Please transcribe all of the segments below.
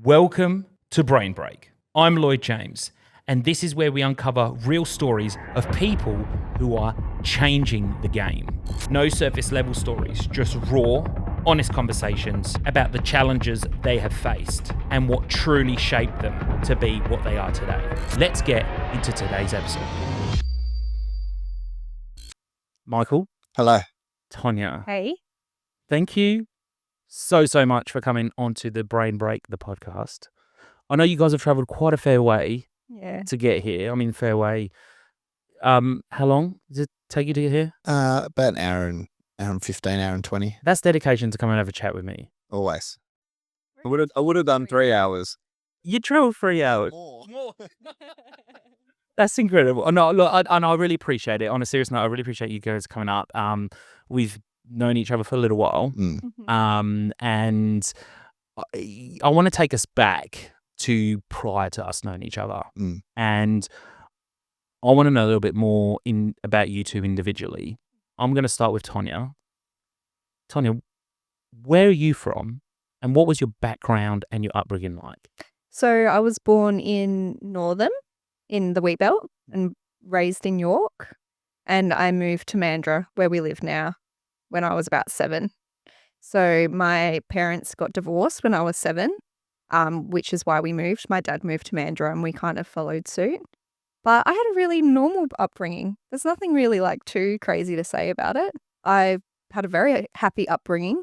Welcome to Brain Break. I'm Lloyd James, and this is where we uncover real stories of people who are changing the game. No surface level stories, just raw, honest conversations about the challenges they have faced and what truly shaped them to be what they are today. Let's get into today's episode. Michael. Hello. Tanya. Hey. Thank you so much for coming onto the Brain Break, the podcast. I know you guys have travelled quite a fair way to get here. I mean, fair way. How long does it take you to get here? About an hour and 15, hour and 20. That's dedication to come and have a chat with me. Always. I would have done 3 hours. You travelled 3 hours. More. That's incredible. No, look, I really appreciate it. On a serious note, I really appreciate you guys coming up. We've known each other for a little while, and I want to take us back to prior to us knowing each other, and I want to know a little bit more about you two individually. I'm going to start with Tanya. Tanya, where are you from, and what was your background and your upbringing like? So I was born in Northern, in the Wheat Belt, and raised in York, and I moved to Mandurah, where we live now, when I was about 7. So my parents got divorced when I was 7, which is why we moved. My dad moved to Mandurah and we kind of followed suit. But I had a really normal upbringing. There's nothing really like too crazy to say about it. I had a very happy upbringing.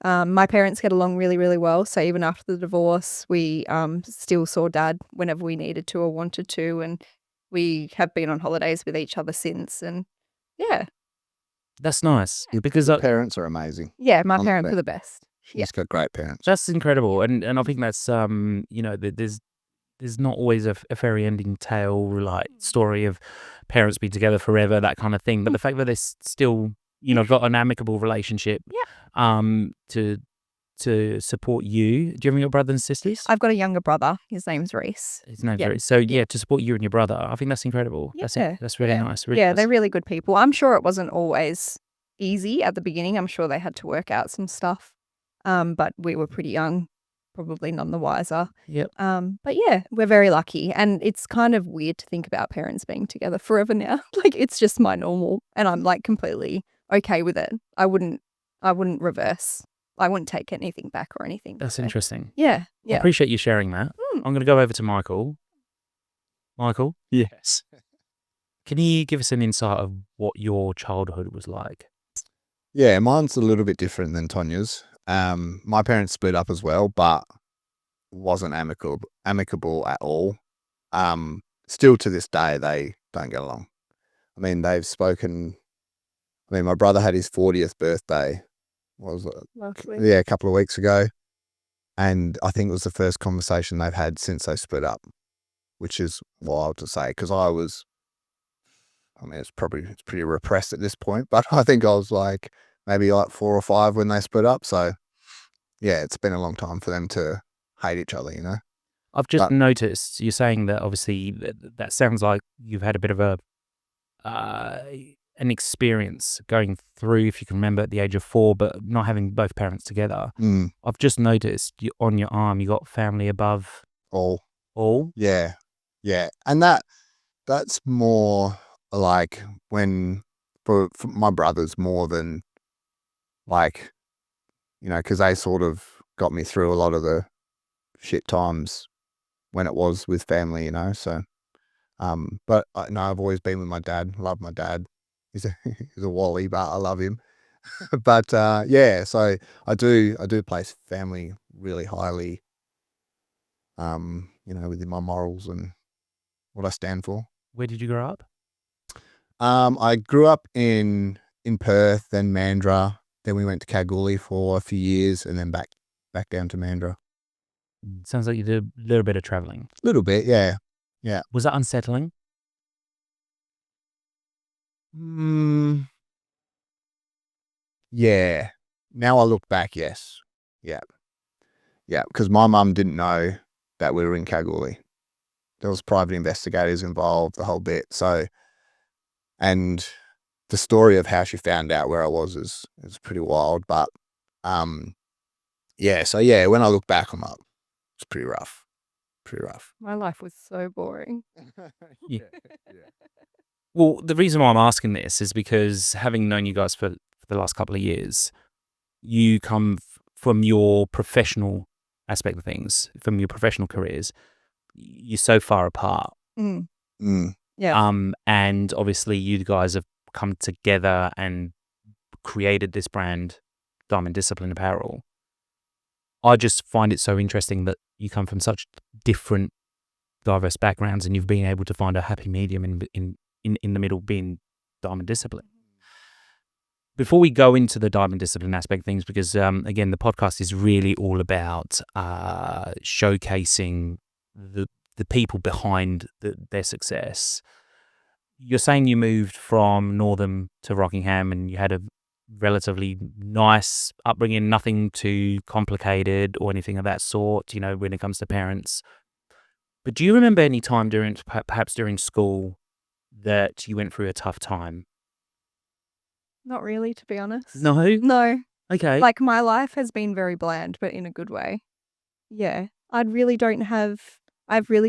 My parents get along really, really well. So even after the divorce, we still saw Dad whenever we needed to or wanted to. And we have been on holidays with each other since. And yeah. That's nice because Parents are amazing. Yeah, my parents are the best. She's got great parents. That's incredible, and I think that's there's not always a fairy ending tale like story of parents be together forever, that kind of thing. But the fact that they're still got an amicable relationship, to support you. Do you have any brothers and sisters? I've got a younger brother. His name's Reese. His name's Reese. So to support you and your brother, I think that's incredible. Yeah. That's really nice. Really nice. They're really good people. I'm sure it wasn't always easy at the beginning. I'm sure they had to work out some stuff. But we were pretty young, probably none the wiser. Yep. But yeah, we're very lucky. And it's kind of weird to think about parents being together forever now. Like it's just my normal, and I'm like completely okay with it. I wouldn't reverse. I wouldn't take anything back or anything. That's interesting. Yeah. I appreciate you sharing that. I'm going to go over to Michael. Michael? Yes. Can you give us an insight of what your childhood was like? Yeah, mine's a little bit different than Tanya's. My parents split up as well, but wasn't amicable at all. Still to this day, they don't get along. I mean, they've spoken. I mean, my brother had his 40th birthday. What was it? Last week. Yeah, a couple of weeks ago. And I think it was the first conversation they've had since they split up, which is wild to say because it's pretty repressed at this point, but I think I was like maybe like 4 or 5 when they split up. So yeah, it's been a long time for them to hate each other, I've just noticed you're saying that obviously that sounds like you've had a bit of an experience going through, if you can remember, at the age of 4, but not having both parents together. I've just noticed on your arm you got family above all. Yeah. And that's more like when for my brothers more than like, because they sort of got me through a lot of the shit times when it was with family, so but I've always been with my dad. Love my dad. He's a wally, but I love him. But so I do place family really highly, within my morals and what I stand for. Where did you grow up? I grew up in Perth, then Mandurah, then we went to Kalgoorlie for a few years, and then back down to Mandurah. Sounds like you did a little bit of traveling. A little bit, yeah. Was that unsettling? Yeah. Now I look back, yes. Yeah, because my mum didn't know that we were in Kalgoorlie. There was private investigators involved, the whole bit. So, and the story of how she found out where I was is pretty wild. But, when I look back, I'm like, It's pretty rough. Pretty rough. My life was so boring. Yeah. Well, the reason why I'm asking this is because having known you guys for the last couple of years, you come from your professional aspect of things, from your professional careers, you're so far apart. Mm. Mm. Yeah. And obviously you guys have come together and created this brand, Diamond Discipline Apparel. I just find it so interesting that you come from such different, diverse backgrounds, and you've been able to find a happy medium in the middle, being Diamond Discipline. Before we go into the Diamond Discipline aspect of things, because again, the podcast is really all about showcasing the people behind their success. You're saying you moved from Northam to Rockingham, and you had a relatively nice upbringing, nothing too complicated or anything of that sort, you know, when it comes to parents. But do you remember any time perhaps during school, that you went through a tough time? Not really, to be honest. No? No. Okay. Like, my life has been very bland, but in a good way. Yeah. I have really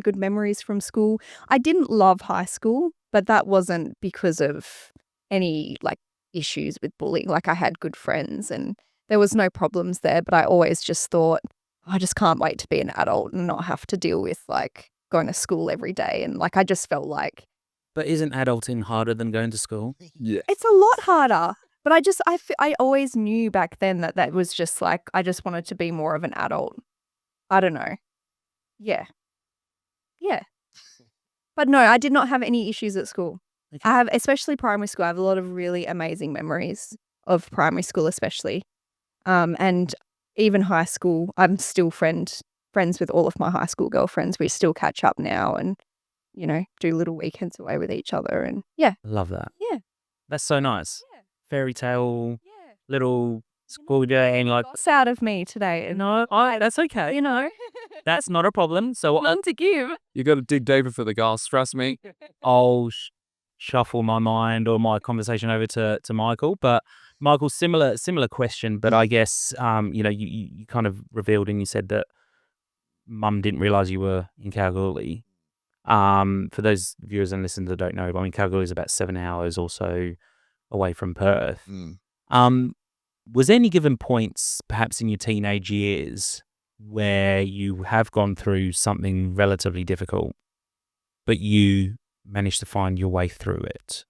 good memories from school. I didn't love high school, but that wasn't because of any, like, issues with bullying. Like, I had good friends and there was no problems there, but I always just thought, I just can't wait to be an adult and not have to deal with, like, going to school every day. And, like, I just felt like But isn't adulting harder than going to school? Yeah. it's a lot harder. But I always knew back then that was just like, I just wanted to be more of an adult. I don't know. Yeah. Yeah. But no, I did not have any issues at school. Okay. I have, especially primary school, I have a lot of really amazing memories of primary school, especially. And even high school, I'm still friends with all of my high school girlfriends. We still catch up now and, you know, do little weekends away with each other. And yeah. Love that. Yeah. That's so nice. Yeah. Fairy tale, Yeah. little school day, and like, Boss out of me today. And, no, that's okay. you know, That's not a problem. So none to give. You got to dig deeper for the girls, trust me. I'll shuffle my mind or my conversation over to Michael. But Michael, similar question, but I guess you know, you kind of revealed and you said that Mum didn't realise you were in Kalgoorlie. For those viewers and listeners that don't know, I mean, Kalgoorlie is about 7 hours or so away from Perth. Was there any given points, perhaps in your teenage years, where you have gone through something relatively difficult, but you managed to find your way through it?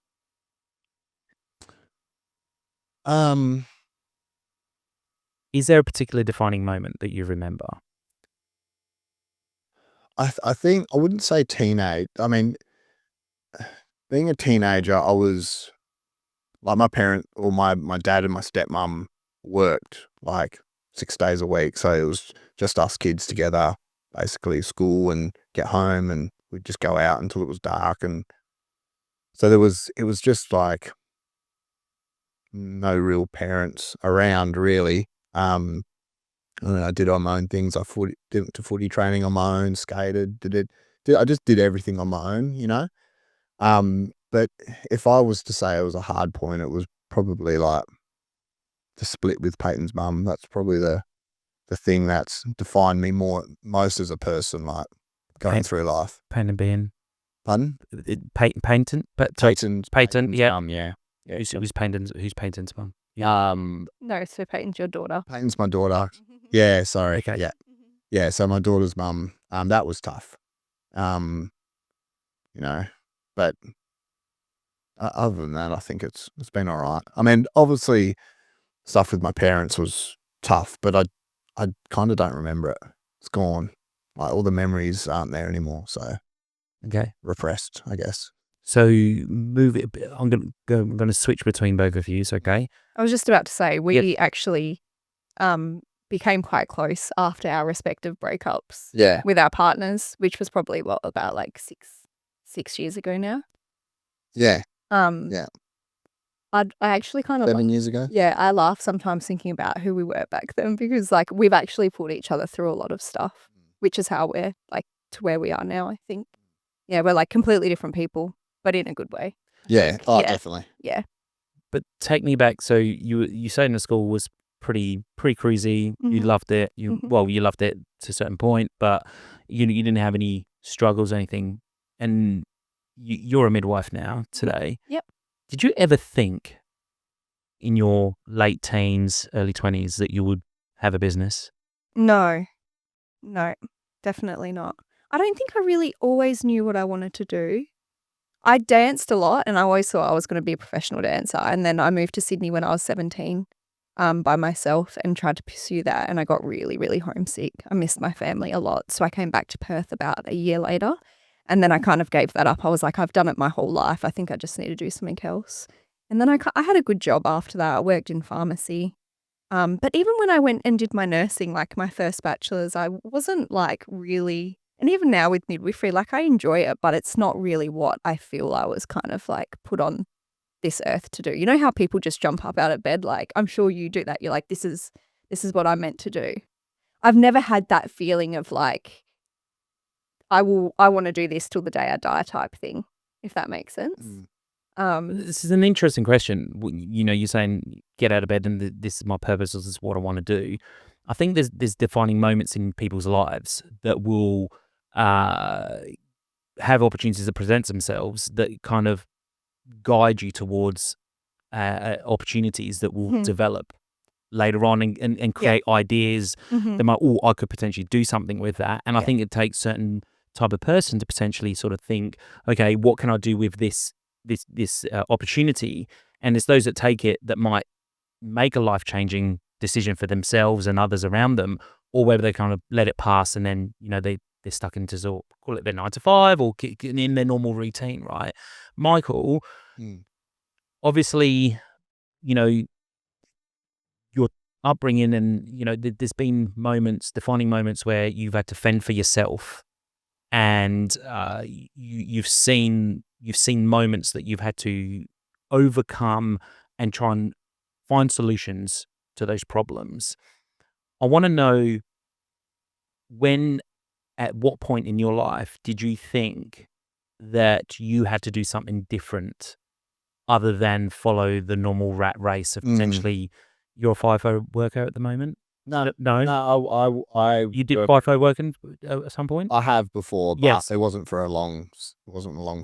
Is there a particular defining moment that you remember? I think I wouldn't say teenage. I mean, being a teenager, I was like, my parent or my dad and my stepmom worked like 6 days a week. So it was just us kids together, basically school and get home, and we'd just go out until it was dark. And so it was just like no real parents around really. I did all my own things. I went to footy training on my own, skated, I just did everything on my own, you know. But if I was to say it was a hard point, it was probably like the split with Peyton's mum. That's probably the thing that's defined me most as a person, like going through life. Pain and being. Pardon? Peyton? Peyton's yeah. mum, yeah. Who's Peyton's mum? No, so Peyton's your daughter. Peyton's my daughter. Yeah, sorry. Okay. Yeah. Yeah, so my daughter's mum, that was tough. You know, but other than that, I think it's been all right. I mean, obviously stuff with my parents was tough, but I kind of don't remember it. It's gone. Like, all the memories aren't there anymore, so Okay. repressed, I guess. So move it. I'm going to switch between both of you. Okay. I was just about to say, we actually became quite close after our respective breakups Yeah. with our partners, which was probably about like six years ago now. Yeah. Yeah. I actually kind of 7 years ago. Yeah, I laugh sometimes thinking about who we were back then, because like we've actually put each other through a lot of stuff, which is how we're like to where we are now, I think. Yeah, we're like completely different people, but in a good way. Yeah. Oh, Yeah. definitely. Yeah. But take me back. So you said in the school was pretty cruisy. You Mhm. loved it. Mhm. You loved it to a certain point, but you didn't have any struggles or anything. And you're a midwife now today. Yep. Did you ever think in your late teens, early 20s that you would have a business? No, definitely not. I don't think I really always knew what I wanted to do. I danced a lot and I always thought I was going to be a professional dancer. And then I moved to Sydney when I was 17 by myself and tried to pursue that. And I got really, really homesick. I missed my family a lot. So I came back to Perth about a year later. And then I kind of gave that up. I was like, I've done it my whole life. I think I just need to do something else. And then I had a good job after that. I worked in pharmacy. But even when I went and did my nursing, like my first bachelor's, I wasn't like really, and even now with midwifery, like I enjoy it, but it's not really what I feel I was kind of like put on this earth to do. You know how people just jump up out of bed? Like, I'm sure you do that. You're like, this is what I'm meant to do. I've never had that feeling of like, I want to do this till the day I die type thing, if that makes sense. This is an interesting question. You're saying get out of bed and this is my purpose, this is what I want to do. I think there's defining moments in people's lives that will have opportunities that present themselves that kind of guide you towards opportunities that will develop later on and create ideas that might, I could potentially do something with that. And I think it takes certain type of person to potentially sort of think, okay, what can I do with this opportunity? And it's those that take it that might make a life-changing decision for themselves and others around them, or whether they kind of let it pass and then, they're stuck into sort of, call it their 9 to 5 or in their normal routine, right? Michael, obviously, your upbringing and, there's been defining moments where you've had to fend for yourself, and you've seen moments that you've had to overcome and try and find solutions to those problems. I want to know at what point in your life did you think that you had to do something different other than follow the normal rat race of potentially you're a FIFO worker at the moment? No. You did FIFO working at some point? I have before, but Yes. it wasn't a long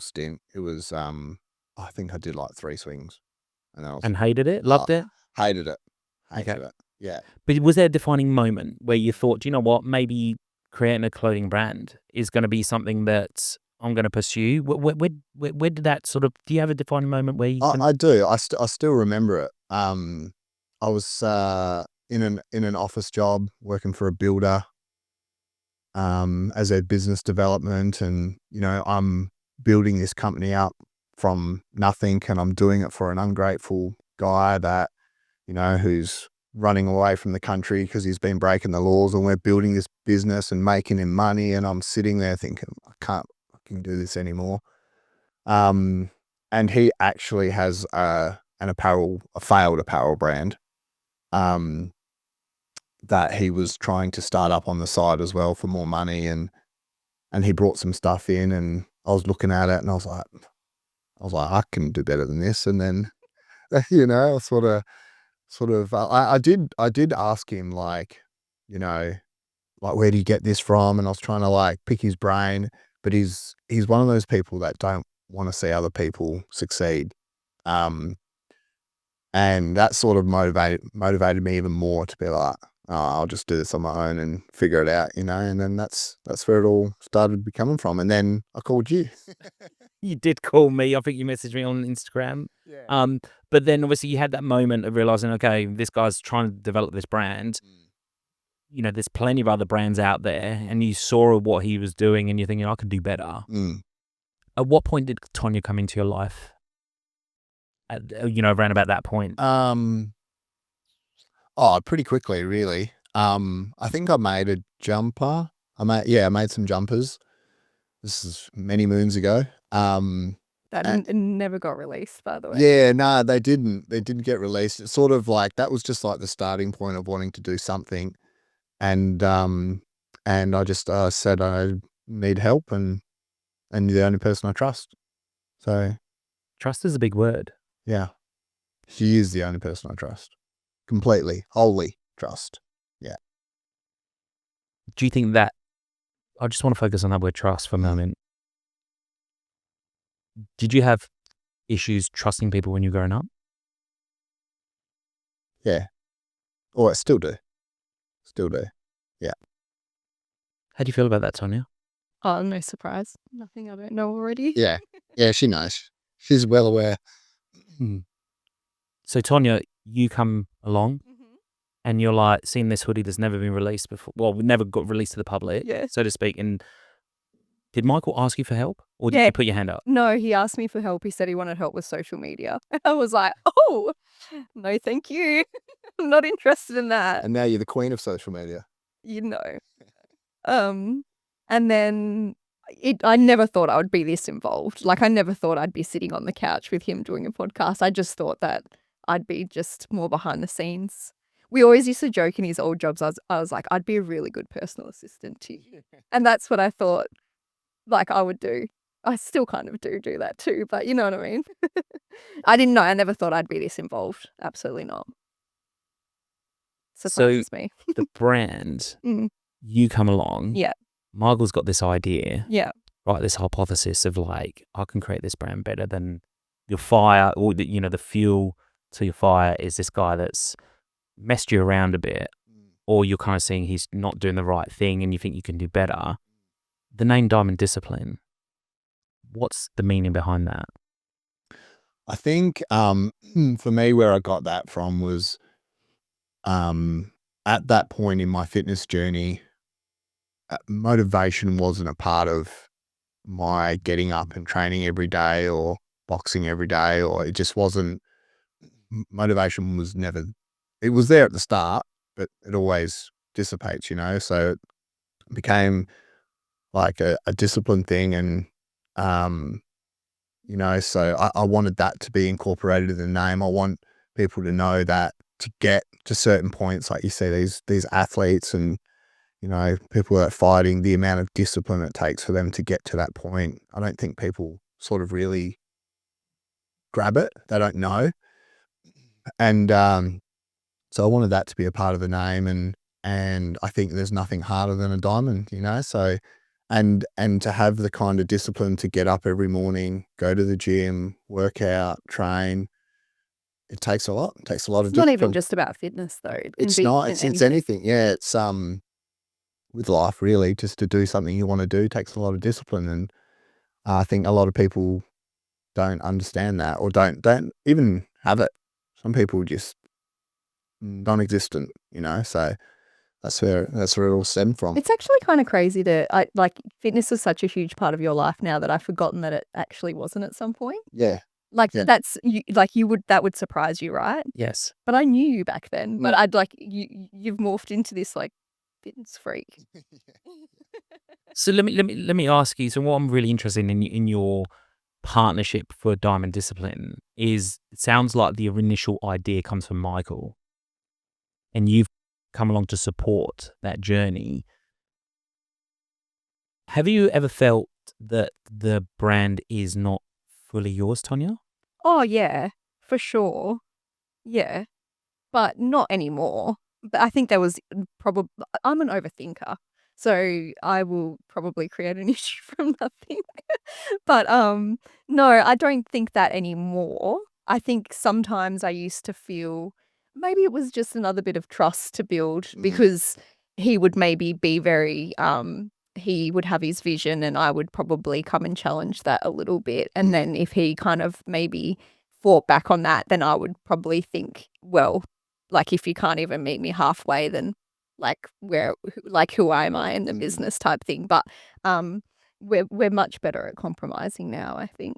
stint. It was, I think I did like 3 swings. And hated it? Loved it? Hated it. Hated it. Yeah. But was there a defining moment where you thought, do you know what, maybe creating a clothing brand is going to be something that I'm going to pursue? Where did that sort of, do you have a defining moment where you I do. I still remember it. I was in an office job working for a builder as a business development, and I'm building this company up from nothing, and I'm doing it for an ungrateful guy that who's running away from the country because he's been breaking the laws, and we're building this business and making him money, and I'm sitting there thinking, I can't fucking do this anymore. And he actually has a failed apparel brand that he was trying to start up on the side as well for more money, and he brought some stuff in, and I was looking at it and I was like, I can do better than this. And then I did ask him, like, like, where do you get this from? And I was trying to like pick his brain, but he's one of those people that don't want to see other people succeed. And that sort of motivated me even more to be like, oh, I'll just do this on my own and figure it out, and then that's where it all started becoming from. And then I called you. You did call me. I think you messaged me on Instagram. Yeah. But then obviously you had that moment of realizing, okay, this guy's trying to develop this brand. There's plenty of other brands out there, and you saw what he was doing and you're thinking, I could do better. At what point did Tanya come into your life? Around about that point. Pretty quickly, really. I think I made a jumper. I made some jumpers. This is many moons ago. That never got released, by the way. Yeah, no, they didn't. They didn't get released. It's sort of like, that was just like the starting point of wanting to do something. And I just said I need help, and you're the only person I trust. So trust is a big word. yeah, she is the only person I trust. completely, wholly trust. Do you think that, I just want to focus on that word trust for a moment. Did you have issues trusting people when you were growing up? Yeah. Or I still do. Still do. How do you feel about that, Tanya? Oh, no surprise. Nothing I don't know already. Yeah. Yeah, she knows. She's well aware. So Tanya, you come along and you're like seeing this hoodie that's never been released before. Well, never got released to the public, Yeah. so to speak. And did Michael ask you for help, or did Yeah. you put your hand up? No, he asked me for help. He said he wanted help with social media. I was like, oh, no, thank you. I'm not interested in that. And now you're the queen of social media. You know. And then I never thought I would be this involved. Like, I never thought I'd be sitting on the couch with him doing a podcast. I just thought that I'd be just more behind the scenes. We always used to joke in his old jobs. I was like, I'd be a really good personal assistant to you. And that's what I thought, like, I would do. I still kind of do that too, but you know what I mean? I didn't know. I never thought I'd be this involved. Absolutely not. Surprises me. The brand, Mm. you come along. Yeah. Michael's got this idea, Yeah. right? This hypothesis of like, I can create this brand better than your fire, or the fuel to your fire is this guy that's messed you around a bit, or you're kind of seeing he's not doing the right thing and you think you can do better. The name Diamond Discipline, what's the meaning behind that? I think for me, where I got that from was at that point in my fitness journey, motivation wasn't a part of my getting up and training every day or boxing every day, or it just wasn't. Motivation was never, it was there at the start, but it always dissipates, so it became like a discipline thing. And, so I wanted that to be incorporated in the name. I want people to know that to get to certain points, like you see these athletes and, people that are fighting, the amount of discipline it takes for them to get to that point. I don't think people sort of really grab it. They don't know. And so I wanted that to be a part of the name, and I think there's nothing harder than a diamond, so and to have the kind of discipline to get up every morning, go to the gym, work out, train. It takes a lot. It takes a lot of It's not discipline. even just about fitness though. It can It's be not. in It's anything. Yeah, it's with life really. Just to do something you want to do takes a lot of discipline, and I think a lot of people don't understand that, or don't even have it. Some people just non-existent, so that's where it all stemmed from. It's actually kind of crazy like fitness is such a huge part of your life now that I've forgotten that it actually wasn't at some point. Yeah. Like Yeah. that would surprise you, right? Yes. But I knew you back then. But I'd like you've morphed into this like fitness freak. So let me ask you. So what I'm really interested in your partnership for Diamond Discipline is, it sounds like the initial idea comes from Michael, and you've come along to support that journey. Have you ever felt that the brand is not fully yours, Tanya? Oh yeah, for sure. Yeah. But not anymore. But I think there was probably, I'm an overthinker. So I will probably create an issue from nothing. But no, I don't think that anymore. I think sometimes I used to feel maybe it was just another bit of trust to build, because he would maybe be very he would have his vision and I would probably come and challenge that a little bit. And then if he kind of maybe fought back on that, then I would probably think, well, like if you can't even meet me halfway, then who am I in the business type thing. But we're much better at compromising now, I think.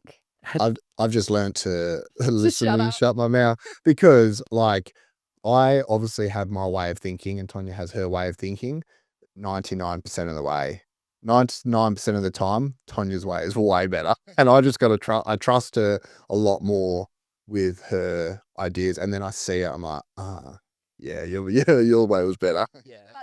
I've just learned to listen shut and up. shut my mouth, because like I obviously have my way of thinking and Tanya has her way of thinking 99% of the way. 99% of the time, Tanya's way is way better. And I just got to I trust her a lot more with her ideas. And then I see it, I'm like, your way was better.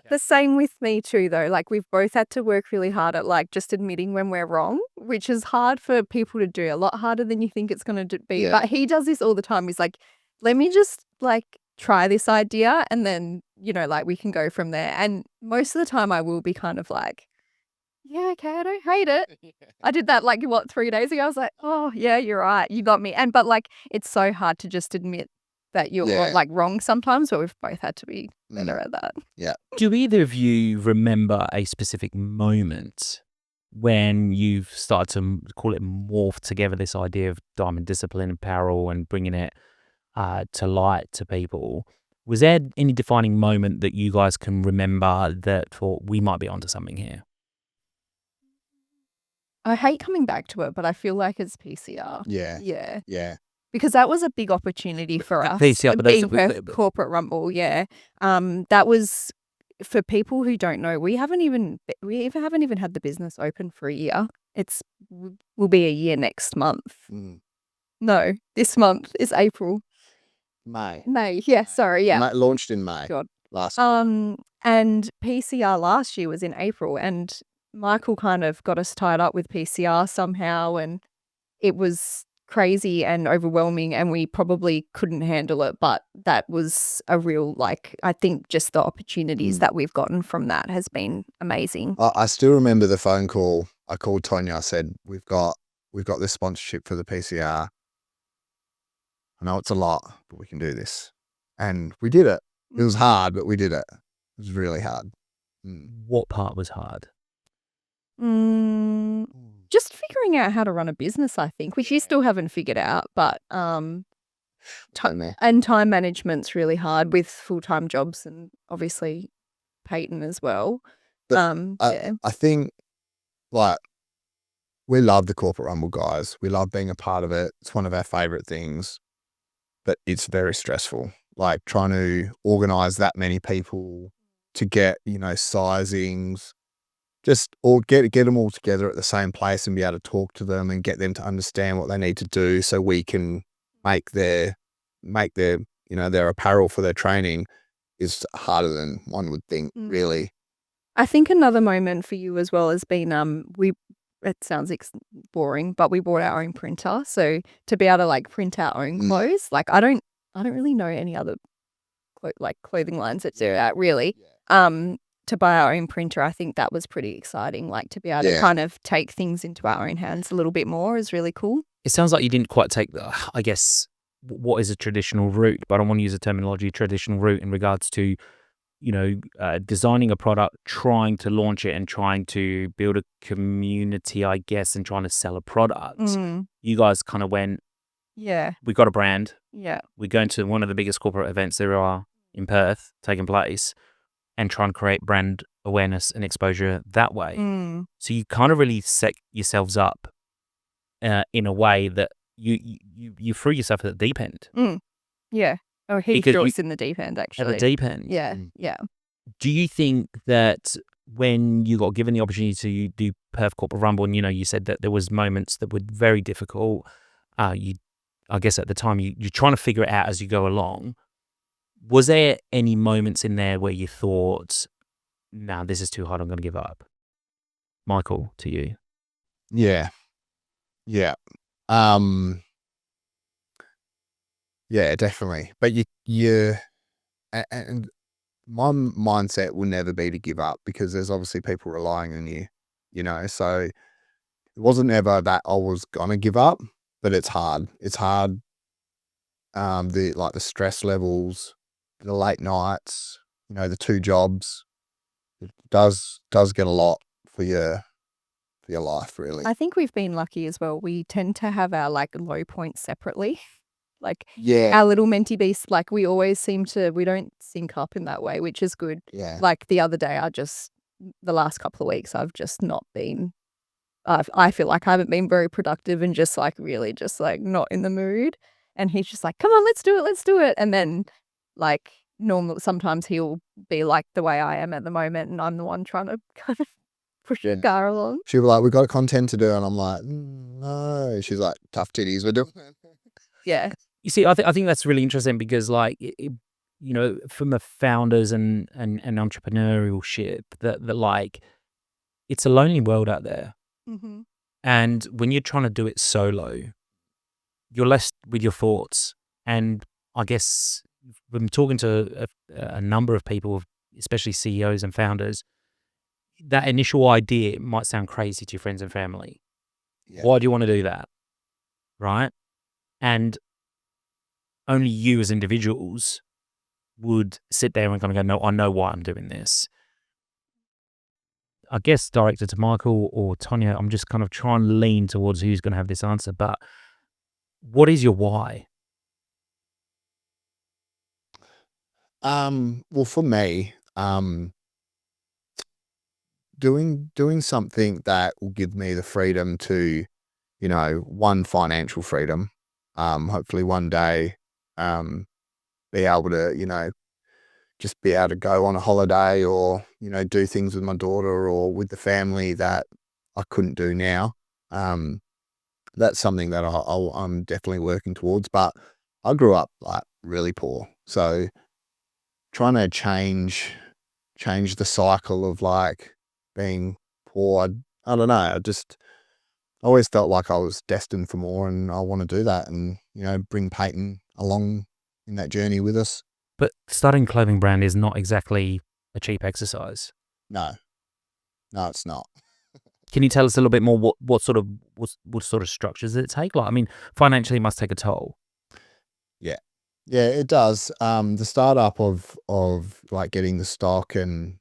The same with me too, though. Like we've both had to work really hard at like just admitting when we're wrong, which is hard for people to do, a lot harder than you think it's going to be. Yeah. But he does this all the time. He's like, let me just like try this idea and then, like we can go from there. And most of the time I will be kind of like, yeah, okay, I don't hate it. I did that 3 days ago. I was like, oh yeah, you're right. You got me. But it's so hard to just admit that you're wrong sometimes, but we've both had to be better at that. Yeah. Do either of you remember a specific moment when you've started to call it morph together this idea of Diamond Discipline Apparel and bringing it to light to people? Was there any defining moment that you guys can remember that thought we might be onto something here? I hate coming back to it, but I feel like it's PCR. Yeah. Yeah. Yeah. Because that was a big opportunity for us. PCR, but being corporate rumble, yeah. That was, for people who don't know, we haven't even had the business open for a year. Will be a year next month. No, this month is April. May. Yeah, sorry, yeah. Launched in May. God. Last. And PCR last year was in April, and Michael kind of got us tied up with PCR somehow, and it was crazy and overwhelming, and we probably couldn't handle it. But that was a real, I think just the opportunities that we've gotten from that has been amazing. I still remember the phone call. I called Tanya. I said, we've got this sponsorship for the PCR. I know it's a lot, but we can do this. And we did it. It was hard, but we did it. It was really hard. What part was hard? Just figuring out how to run a business, I think, which you still haven't figured out. But and time management's really hard with full-time jobs and obviously Peyton as well. But I think we love the Corporate Rumble guys. We love being a part of it. It's one of our favorite things, but it's very stressful. Trying to organize that many people to get, sizings, just all get them all together at the same place and be able to talk to them and get them to understand what they need to do so we can make their their apparel for their training is harder than one would think, really. I think another moment for you as well has been it sounds boring, but we bought our own printer. So to be able to print our own clothes, I don't really know any other clothing lines that do that really. To buy our own printer, I think that was pretty exciting. To be able to kind of take things into our own hands a little bit more is really cool. It sounds like you didn't quite take I guess, what is a traditional route, but I don't want to use the terminology traditional route in regards to, designing a product, trying to launch it and trying to build a community, I guess, and trying to sell a product. You guys kind of went, we got a brand. Yeah. We're going to one of the biggest corporate events there are in Perth taking place and try and create brand awareness and exposure that way. So you kind of really set yourselves up in a way that you threw yourself at the deep end. Yeah. Oh, he threw us in the deep end, actually. At the deep end. Yeah. Yeah. Do you think that when you got given the opportunity to do Perth Corporate Rumble, and you said that there was moments that were very difficult, I guess at the time you're trying to figure it out as you go along. Was there any moments in there where you thought, nah, this is too hard, I'm going to give up? Michael, to you. Yeah. Yeah. Yeah, definitely. But and my mindset will never be to give up because there's obviously people relying on you, so it wasn't ever that I was going to give up, but it's hard. It's hard. The stress levels, the late nights, the 2 jobs, it does get a lot for your life, really. I think we've been lucky as well. We tend to have our low points separately. Our little mentee beast, we always we don't sync up in that way, which is good. Yeah. The other day, the last couple of weeks, I've just not been, I feel like I haven't been very productive and just really just not in the mood. And he's just come on, let's do it. And then normally, sometimes he'll be the way I am at the moment, and I'm the one trying to kind of push the car along. She'll be like, we've got content to do. And I'm like, no. She's like, tough titties, we're doing it. Yeah. You see, I think that's really interesting because, from a founders and entrepreneurship, that it's a lonely world out there. Mm-hmm. And when you're trying to do it solo, you're left with your thoughts. And I guess from talking to a number of people, especially CEOs and founders, that initial idea might sound crazy to your friends and family. Yeah. Why do you want to do that? Right? And only you as individuals would sit there and kind of go, no, I know why I'm doing this. I guess directed to Michael or Tanya, I'm just kind of trying to lean towards who's going to have this answer, but what is your why? Well, for me, doing something that will give me the freedom to, you know, one, financial freedom, hopefully one day, be able to, you know, just be able to go on a holiday or, you know, do things with my daughter or with the family that I couldn't do now. That's something that I'm definitely working towards. But I grew up like really poor, so trying to change the cycle of like being poor. I don't know. I always felt like I was destined for more, and I want to do that, and you know, bring Peyton along in that journey with us. But starting a clothing brand is not exactly a cheap exercise. No, it's not. Can you tell us a little bit more what sort of structures does it take? Like, I mean, financially it must take a toll. Yeah, it does. The startup of like getting the stock and,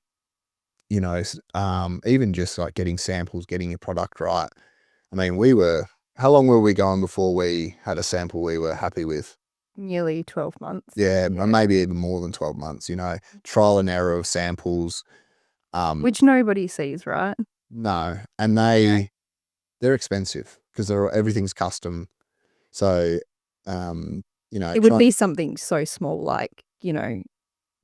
you know, even just like getting samples, getting your product right. I mean, how long were we going before we had a sample we were happy with? Nearly 12 months. Yeah, maybe even more than 12 months, you know, trial and error of samples. Which nobody sees, right? No, and they're expensive because everything's custom. So, you know, It would be something so small, like, you know,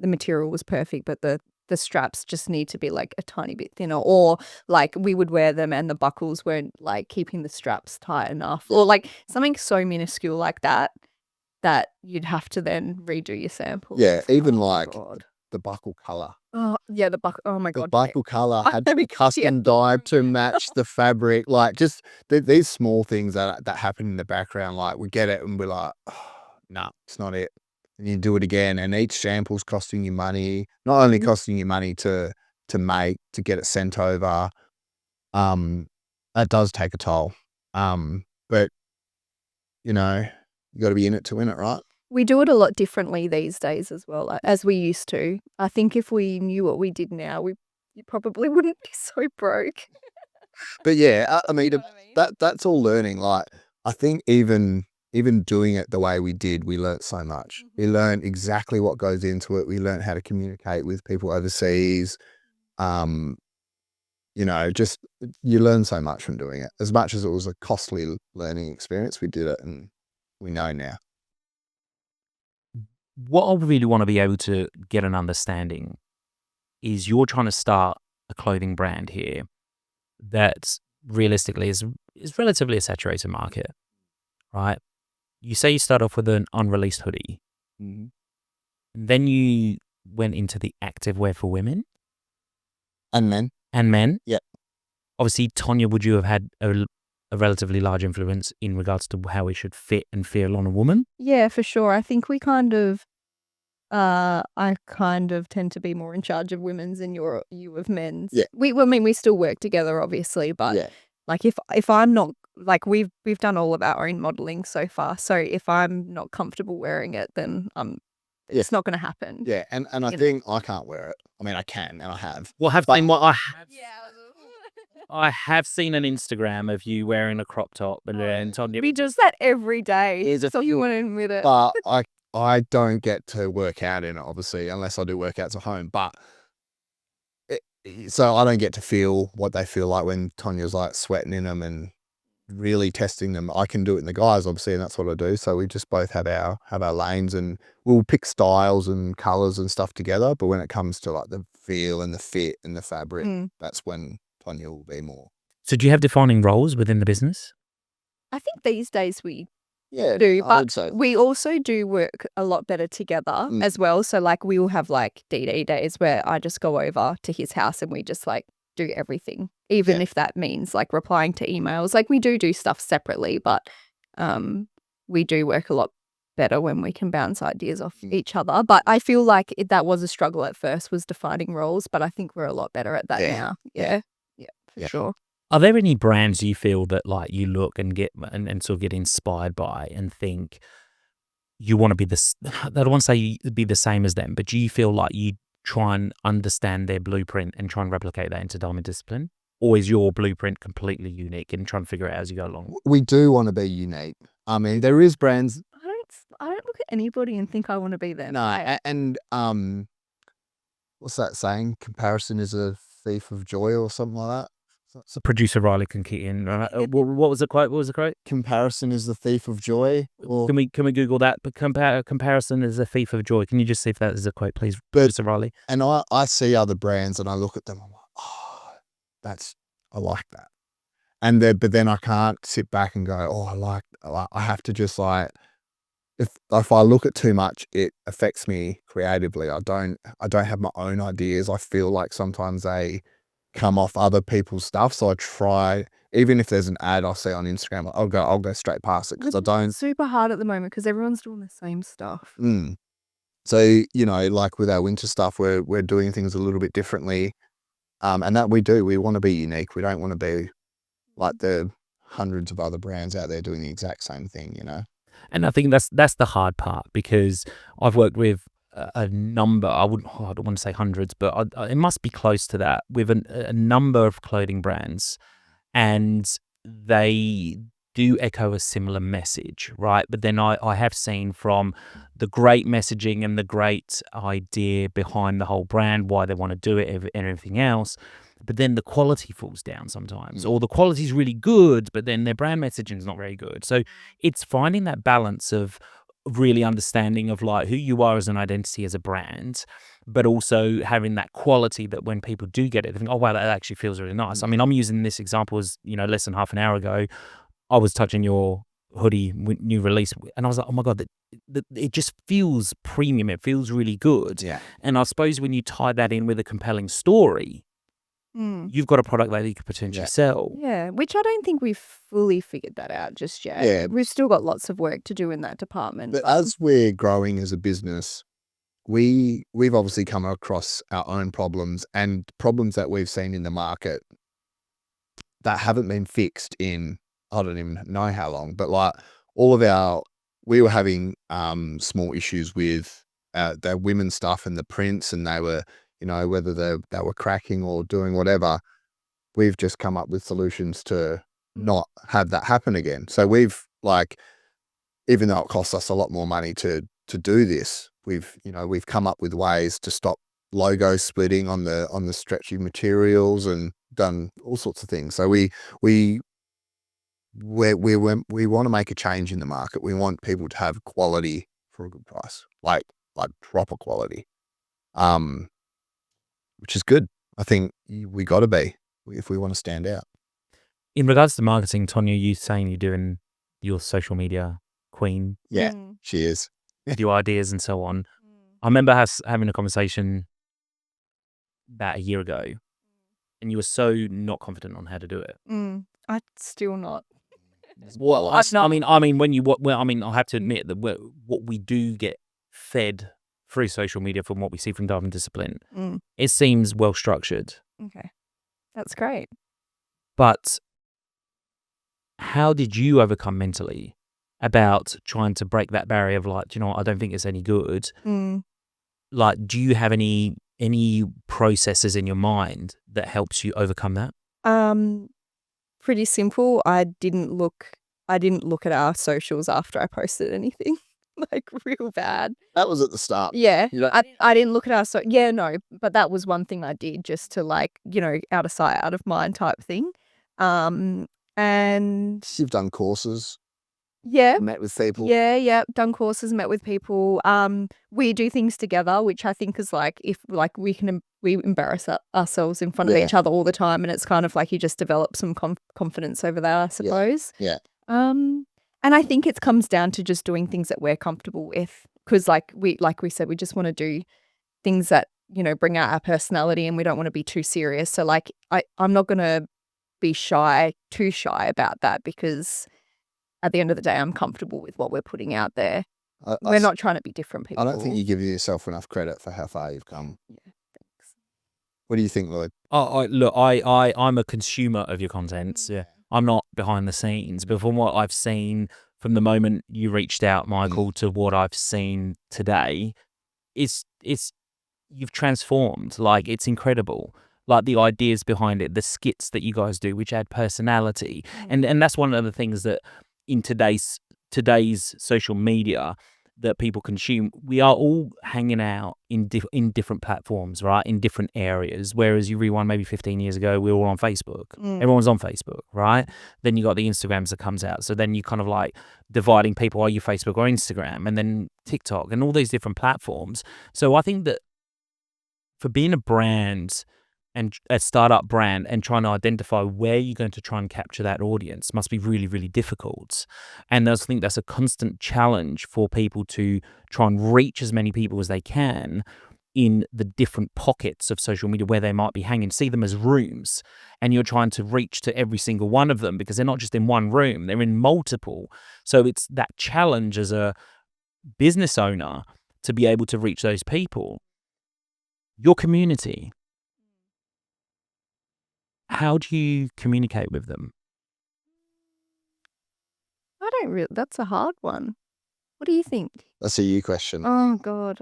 the material was perfect, but the straps just need to be like a tiny bit thinner, or like we would wear them and the buckles weren't like keeping the straps tight enough, or like something so minuscule like that you'd have to then redo your sample. Yeah, It's like, even oh my like God. the buckle color. Oh yeah, the buckle. Oh my The God. buckle color I had to be haven't- custom dyed to match the fabric. Like just these small things that happen in the background. Like we get it and we're like, oh, no, it's not it. And you do it again, and each sample's costing you money. Not only costing you money to make, to get it sent over. That does take a toll. But you know, you got to be in it to win it, right? We do it a lot differently these days as well, like, as we used to. I think if we knew what we did now, you probably wouldn't be so broke. But yeah, I mean, You know what I mean? that's all learning. Like, I think even doing it the way we did, we learnt so much. We learned exactly what goes into it. We learned how to communicate with people overseas. You know, just you learn so much from doing it. As much as it was a costly learning experience, we did it, and we know now. What I really want to be able to get an understanding is you're trying to start a clothing brand here that realistically is relatively a saturated market, right? You say you start off with an unreleased hoodie. Mm-hmm. And then you went into the activewear for women And men. and men. Yeah. Obviously, Tanya, would you have had a relatively large influence in regards to how it should fit and feel on a woman? Yeah, for sure. I think we kind of, I kind of tend to be more in charge of women's and you of men's. Yeah. I mean, we still work together, obviously, but Yeah. like if I'm not, like we've done all of our own modeling so far. So if I'm not comfortable wearing it, then it's not going to happen. Yeah, and I think I can't wear it. I mean, I can, and I have. Well, Yeah. I have seen an Instagram of you wearing a crop top and Tanya. We does that every day. Here's a So you want to admit it? But I don't get to work out in it, obviously, unless I do workouts at home. But so I don't get to feel what they feel like when Tanya's like sweating in them and really testing them. I can do it in the guys, obviously, and that's what I do. So we just both have our lanes, and we'll pick styles and colors and stuff together. But when it comes to like the feel and the fit and the fabric, that's when Tanya will be more. So do you have defining roles within the business? I think these days we Yeah, do, I but would say. we also do work a lot better together as well. So like we will have like DD days where I just go over to his house and we just like do everything, even if that means like replying to emails. Like we do stuff separately, but we do work a lot better when we can bounce ideas off each other. But I feel like that was a struggle at first, was defining roles, but I think we're a lot better at that now. Yeah, for sure. Are there any brands you feel that like you look and get and sort of get inspired by and think you want to be this? I don't want to say be the same as them, but do you feel like you try and understand their blueprint and try and replicate that into Diamond Discipline? Or is your blueprint completely unique and trying to figure it out as you go along? We do want to be unique. I mean, there is brands. I don't look at anybody and think I want to be them. No, and what's that saying? Comparison is a thief of joy, or something like that. So producer Riley can key in. What was the quote? What was the quote? Comparison is the thief of joy. Or, can we Google that? But comparison is a thief of joy. Can you just see if that is a quote, please, producer Riley? And I see other brands and I look at them. I'm like, oh, I like that. And but then I can't sit back and go, oh, I have to just like, if I look at too much, it affects me creatively. I don't have my own ideas. I feel like sometimes they come off other people's stuff. So I try, even if there's an ad I see on Instagram, I'll go straight past it because I don't. It's super hard at the moment because everyone's doing the same stuff. So, like with our winter stuff, we're doing things a little bit differently. And that we want to be unique. We don't want to be like the hundreds of other brands out there doing the exact same thing, And I think that's the hard part, because I've worked with a number, I don't want to say hundreds, but it must be close to that, with a number of clothing brands, and they do echo a similar message, right? But then I have seen from the great messaging and the great idea behind the whole brand, why they want to do it and everything else, but then the quality falls down sometimes, or the quality is really good, but then their brand messaging is not very good. So it's finding that balance of really understanding of like who you are as an identity as a brand, but also having that quality that when people do get it, they think, oh wow, that actually feels really nice. I mean, I'm using this example as, less than half an hour ago, I was touching your hoodie new release, and I was like, oh my God, it just feels premium. It feels really good. Yeah. And I suppose when you tie that in with a compelling story, you've got a product that you could potentially sell. Yeah, which I don't think we've fully figured that out just yet. Yeah. We've still got lots of work to do in that department. But as we're growing as a business, we've obviously come across our own problems and problems that we've seen in the market that haven't been fixed in, I don't even know how long, but like we were having small issues with the women's stuff and the prints, and they were, whether they were cracking or doing whatever. We've just come up with solutions to not have that happen again. So we've even though it costs us a lot more money to do this, we've come up with ways to stop logo splitting on the stretchy materials and done all sorts of things. So we want to make a change in the market. We want people to have quality for a good price, like proper quality, which is good. I think we got to be if we want to stand out. In regards to marketing, Tanya, you saying you're doing your social media queen. Yeah, she is. With your ideas and so on. I remember us having a conversation about a year ago, and you were so not confident on how to do it. I'm still not. Well, I mean, when I have to admit that what we do get fed through social media from what we see from Diamond Discipline, it seems well structured. Okay, that's great. But how did you overcome mentally about trying to break that barrier of like, do you know what, I don't think it's any good? Like, do you have any processes in your mind that helps you overcome that? Pretty simple. I didn't look at our socials after I posted anything. Like real bad. That was at the start. Yeah. I didn't look at our but that was one thing I did just to out of sight, out of mind type thing. And you've done courses. Yeah. Met with people. Yeah. Done courses, met with people. We do things together, which I think is we embarrass ourselves in front of each other all the time, and it's kind of like you just develop some confidence over there, I suppose. Yeah. And I think it comes down to just doing things that we're comfortable with, because like we said, we just want to do things that bring out our personality, and we don't want to be too serious. So I'm not going to be too shy about that, because at the end of the day, I'm comfortable with what we're putting out there. We're not trying to be different people. I don't think you give yourself enough credit for how far you've come. Yeah, thanks. What do you think, Lloyd? I'm a consumer of your content. Yeah. I'm not behind the scenes, but from what I've seen from the moment you reached out, Michael, to what I've seen today, it's you've transformed. Like, it's incredible. Like, the ideas behind it, the skits that you guys do, which add personality, and that's one of the things that in today's social media that people consume, we are all hanging out in different platforms, right? In different areas. Whereas you rewind maybe 15 years ago, we were all on Facebook. Everyone's on Facebook, right? Then you got the Instagrams that comes out. So then you kind of like dividing people, are you Facebook or Instagram? And then TikTok and all these different platforms. So I think that for being a brand and a startup brand and trying to identify where you're going to try and capture that audience must be really, really difficult. And I think that's a constant challenge for people to try and reach as many people as they can in the different pockets of social media where they might be hanging. See them as rooms, and you're trying to reach to every single one of them because they're not just in one room, they're in multiple. So it's that challenge as a business owner to be able to reach those people. Your community, how do you communicate with them? I don't really. That's a hard one. What do you think? That's a you question. Oh God.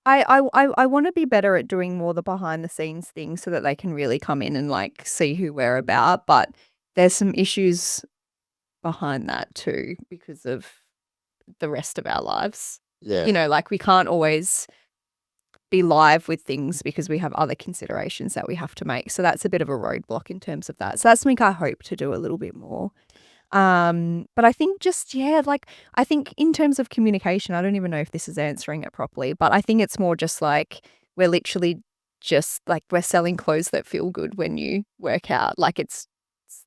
I want to be better at doing more the behind the scenes things so that they can really come in and like see who we're about. But there's some issues behind that too because of the rest of our lives. Yeah. You know, like we can't always be live with things because we have other considerations that we have to make. So that's a bit of a roadblock in terms of that. So that's something I hope to do a little bit more. But I think just, like I think in terms of communication, I don't even know if this is answering it properly, but I think it's more just like we're literally just like we're selling clothes that feel good when you work out. Like it's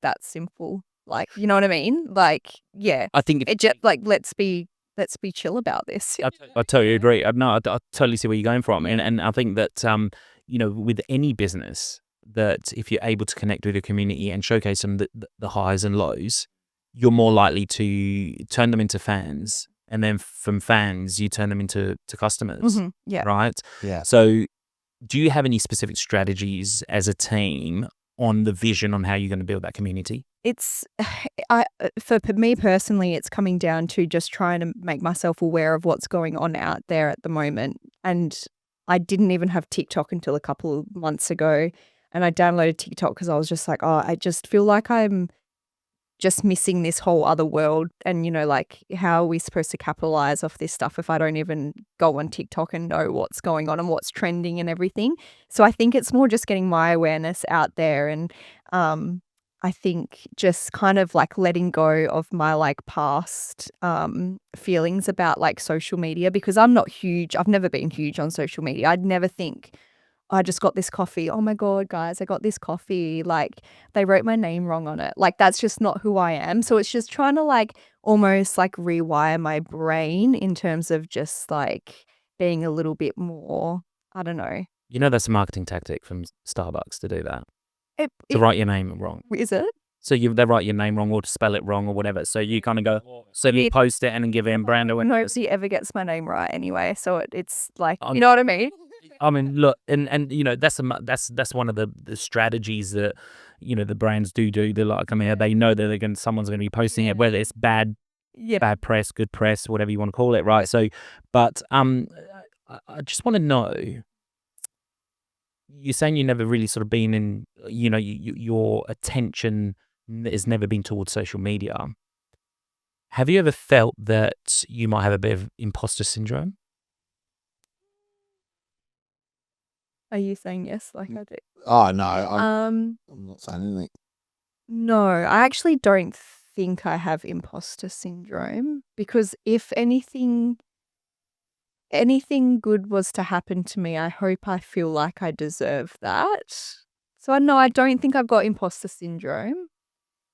that simple. Like, you know what I mean? Like, yeah. I think It just like let's be chill about this. I totally agree. I totally see where you're going from, and I think that with any business, that if you're able to connect with your community and showcase them the highs and lows, you're more likely to turn them into fans, and then from fans you turn them into customers. Yeah. Right. Yeah. So, do you have any specific strategies as a team on the vision on how you're going to build that community? It's for me personally, it's coming down to just trying to make myself aware of what's going on out there at the moment. And I didn't even have TikTok until a couple of months ago. And I downloaded TikTok because I was just like, I just feel like I'm just missing this whole other world. And, like, how are we supposed to capitalize off this stuff if I don't even go on TikTok and know what's going on and what's trending and everything? So I think it's more just getting my awareness out there. And I think just kind of like letting go of my like past feelings about like social media, because I'm not huge. I've never been huge on social media. I'd never think, I just got this coffee. Oh my God, guys, I got this coffee. Like they wrote my name wrong on it. Like that's just not who I am. So it's just trying to like almost like rewire my brain in terms of just like being a little bit more, I don't know. That's a marketing tactic from Starbucks to do that. To write your name wrong. Is it? So they write your name wrong or to spell it wrong or whatever. So you kind of go, so you post it and then give it brand awareness. Nobody ever gets my name right anyway. So it's like, you know what I mean? I mean, look, and that's one of the strategies that the brands do. They're like, they know that someone's going to be posting it, whether it's bad press, good press, whatever you want to call it, right? So, but I just want to know. You're saying you've never really sort of been in, your attention has never been towards social media. Have you ever felt that you might have a bit of imposter syndrome? Are you saying yes like I do? Oh, no. I'm not saying anything. No, I actually don't think I have imposter syndrome, because if anything good was to happen to me, I hope I feel like I deserve that. So I don't think I've got imposter syndrome.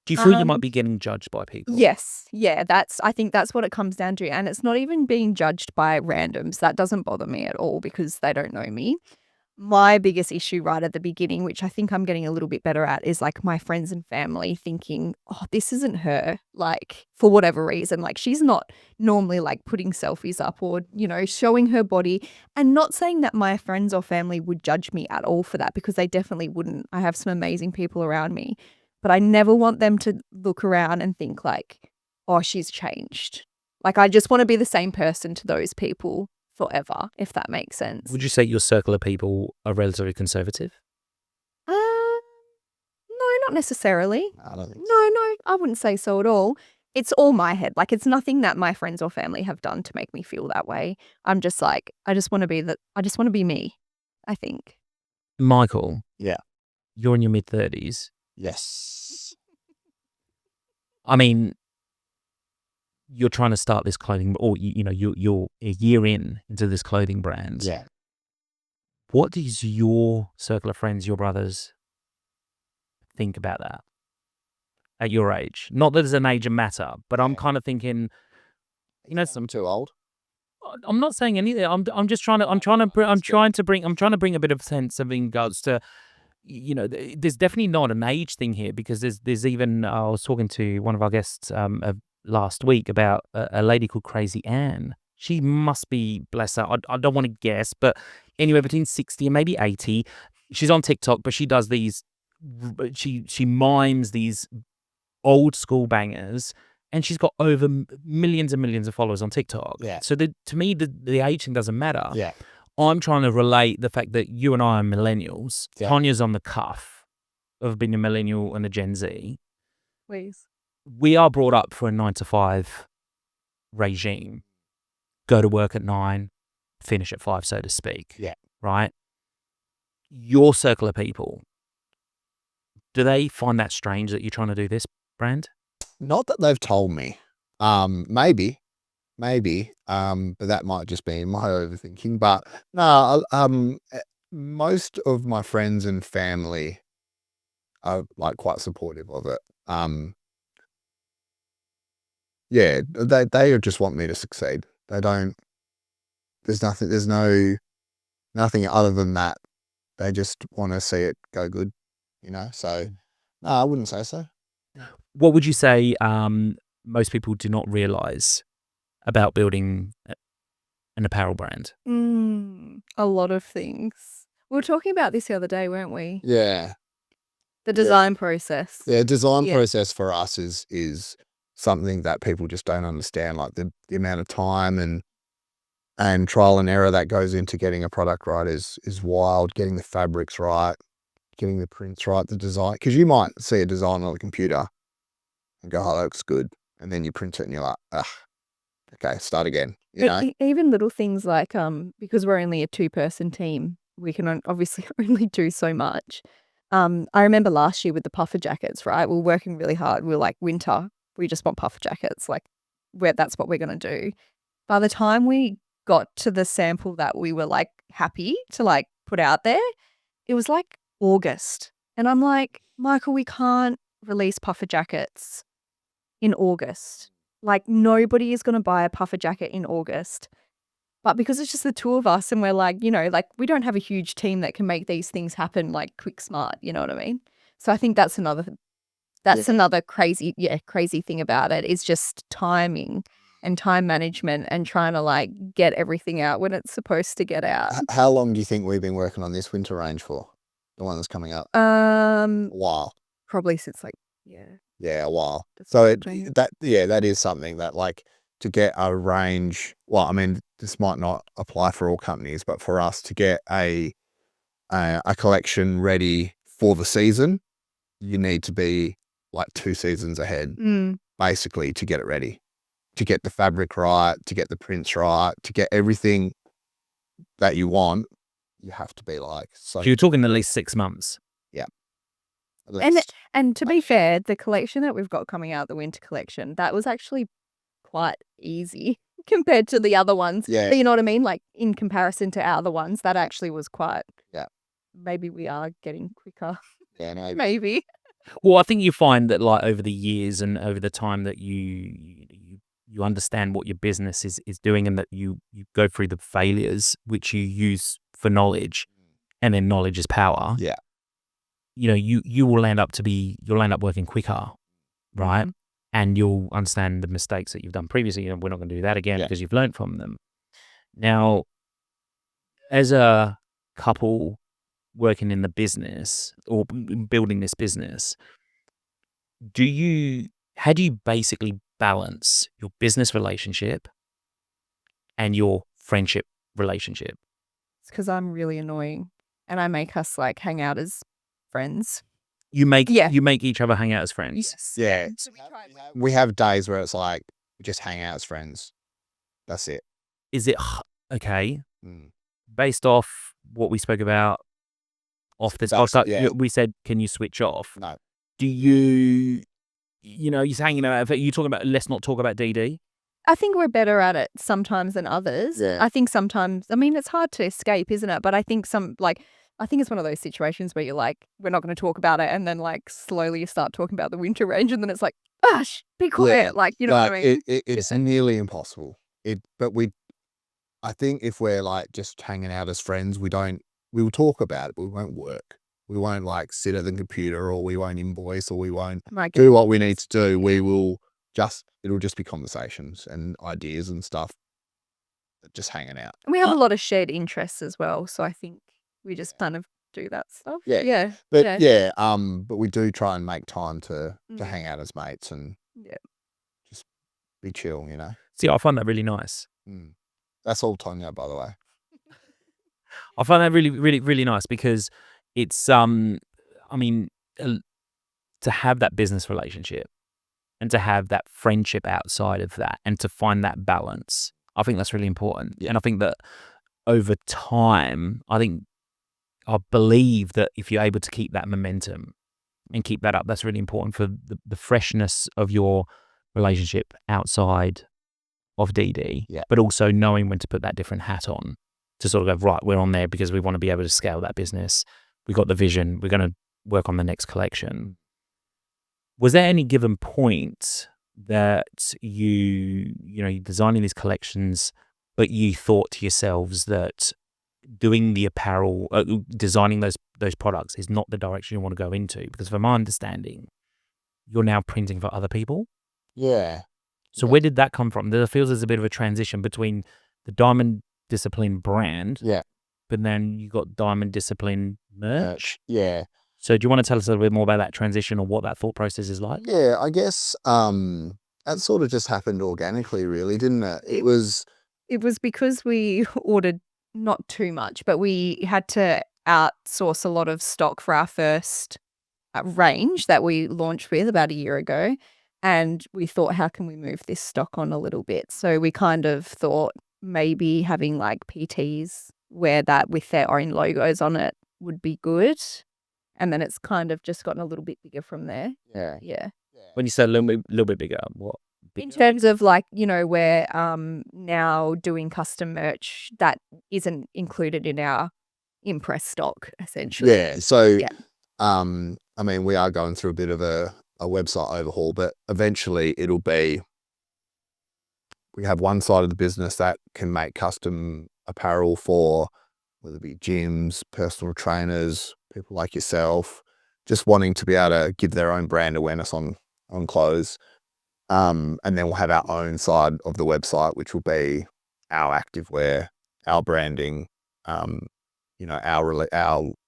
Do you feel you might be getting judged by people? Yes. Yeah, I think that's what it comes down to. And it's not even being judged by randoms. That doesn't bother me at all because they don't know me. my biggest issue right at the beginning, which I think I'm getting a little bit better at, is like my friends and family thinking, oh, this isn't her, like for whatever reason. Like she's not normally like putting selfies up or, you know, showing her body. And not saying that my friends or family would judge me at all for that, because they definitely wouldn't. I have some amazing people around me, but I never want them to look around and think like, oh, she's changed. Like I just want to be the same person to those people forever, if that makes sense. Would you say your circle of people are relatively conservative? No, not necessarily. I don't think No, I wouldn't say so at all. It's all my head. Like it's nothing that my friends or family have done to make me feel that way. I'm just like, I just want to be me, I think. Michael. Yeah. You're in your mid-30s. Yes. I mean, you're trying to start this clothing, or you're a year into this clothing brand. Yeah. What does your circle of friends, your brothers, think about that at your age? Not that there's an age matter, but I'm kind of thinking, I'm too old. I'm not saying anything. I'm just trying to bring a bit of sense of in regards to, there's definitely not an age thing here, because there's even I was talking to one of our guests last week about a lady called Crazy Anne. She must be, bless her, I don't want to guess, but anywhere between 60 and maybe 80. She's on TikTok, but she does these, she mimes these old school bangers, and she's got over millions and millions of followers on TikTok. Yeah. So to me, the age thing doesn't matter. Yeah. I'm trying to relate the fact that you and I are millennials. Yeah. Tanya's on the cuff of being a millennial and a Gen Z. Please. We are brought up for a 9-to-5 regime. Go to work at 9, finish at 5, so to speak. Yeah. Right? Your circle of people, do they find that strange that you're trying to do this brand? Not that they've told me. Maybe. But that might just be my overthinking. But no, most of my friends and family are like quite supportive of it. Yeah, they just want me to succeed. They don't. There's nothing other than that. They just want to see it go good, So, no, I wouldn't say so. What would you say most people do not realize about building an apparel brand? A lot of things. We were talking about this the other day, weren't we? Yeah. The design process. Yeah, design process for us is something that people just don't understand, like the amount of time and trial and error that goes into getting a product right is wild. Getting the fabrics right, getting the prints right, the design, because you might see a design on a computer and go, oh, that looks good, and then you print it and you're like, okay, start again. Even little things like because we're only a 2-person team, we can obviously only do so much. I remember last year with the puffer jackets, right? We were working really hard. We were like, winter, we just want puffer jackets. Like, that's what we're going to do. By the time we got to the sample that we were like happy to like put out there, it was like August. And I'm like, Michael, we can't release puffer jackets in August. Like nobody is going to buy a puffer jacket in August. But because it's just the two of us and we're like, like we don't have a huge team that can make these things happen like quick smart, you know what I mean? So I think that's another crazy thing about it, is just timing and time management and trying to like get everything out when it's supposed to get out. How long do you think we've been working on this winter range for? The one that's coming up? A while. Probably since like, yeah, a while. So that is something that, like, to get a range, well, I mean, this might not apply for all companies, but for us to get a collection ready for the season, you need to be like 2 seasons ahead, basically, to get it ready, to get the fabric right, to get the prints right, to get everything that you want. You have to be like, so you're talking at least 6 months. Yeah. And to be fair, the collection that we've got coming out, the winter collection, that was actually quite easy compared to the other ones. Yeah. You know what I mean? Like in comparison to our other ones, that actually was quite. Yeah. Maybe we are getting quicker. Yeah, no. Maybe. Well, I think you find that like over the years and over the time that you understand what your business is doing, and that you go through the failures which you use for knowledge, and then knowledge is power. Yeah. You know, you'll end up working quicker, right? Mhm. And you'll understand the mistakes that you've done previously. You know, we're not going to do that again because you've learned from them. Now, as a couple working in the business or building this business, how do you basically balance your business relationship and your friendship relationship? It's because I'm really annoying and I make us like hang out as friends. You make Yeah. each other hang out as friends. Yeah. So We have days where it's like we just hang out as friends. That's it. Is it okay? Mm. Based off what we spoke about off this That's- podcast, yeah. we said, can you switch off? No. Do you you're saying, you talking about let's not talk about DD? I think we're better at it sometimes than others. Yeah. I think sometimes, I mean, it's hard to escape, isn't it? But I think I think it's one of those situations where you're like, we're not going to talk about it. And then like slowly you start talking about the winter range and then it's like, be quiet. Like, you know what I mean? It's nearly impossible. I think if we're like just hanging out as friends, we will talk about it, but we won't work. We won't like sit at the computer, or we won't invoice, or we won't do what we need to do. We will it'll just be conversations and ideas and stuff, just hanging out. We have a lot of shared interests as well. So I think we just kind of do that stuff. Yeah. Yeah. But but we do try and make time to hang out as mates and just be chill, you know. See, I find that really nice. That's all Tanya, by the way. I find that really, really, really nice because it's, I mean, to have that business relationship and to have that friendship outside of that and to find that balance, I think that's really important. Yeah. And I think that over time, I believe that if you're able to keep that momentum and keep that up, that's really important for the freshness of your relationship outside of DD, but also knowing when to put that different hat on to sort of go, right, we're on there because we want to be able to scale that business. We got the vision. We're going to work on the next collection. Was there any given point that you're designing these collections, but you thought to yourselves that doing the apparel, designing those products is not the direction you want to go into? Because from my understanding, you're now printing for other people. Yeah. So where did that come from? There feels there's a bit of a transition between the Diamond Discipline brand, but then you got Diamond Discipline merch. Yeah. So do you want to tell us a little bit more about that transition or what that thought process is like? Yeah, I guess that sort of just happened organically, really, didn't it? It was because we ordered not too much, but we had to outsource a lot of stock for our first range that we launched with about a year ago. And we thought, how can we move this stock on a little bit? So we kind of thought maybe having like PTs wear that with their own logos on it would be good. And then it's kind of just gotten a little bit bigger from there. Yeah. When you say a little bit bigger, what? In terms of like, we're now doing custom merch that isn't included in our impress stock, essentially. Yeah. So, I mean, we are going through a bit of a website overhaul, but eventually it'll be, we have one side of the business that can make custom apparel for whether it be gyms, personal trainers, people like yourself, just wanting to be able to give their own brand awareness on clothes. And then we'll have our own side of the website, which will be our activewear, our branding, our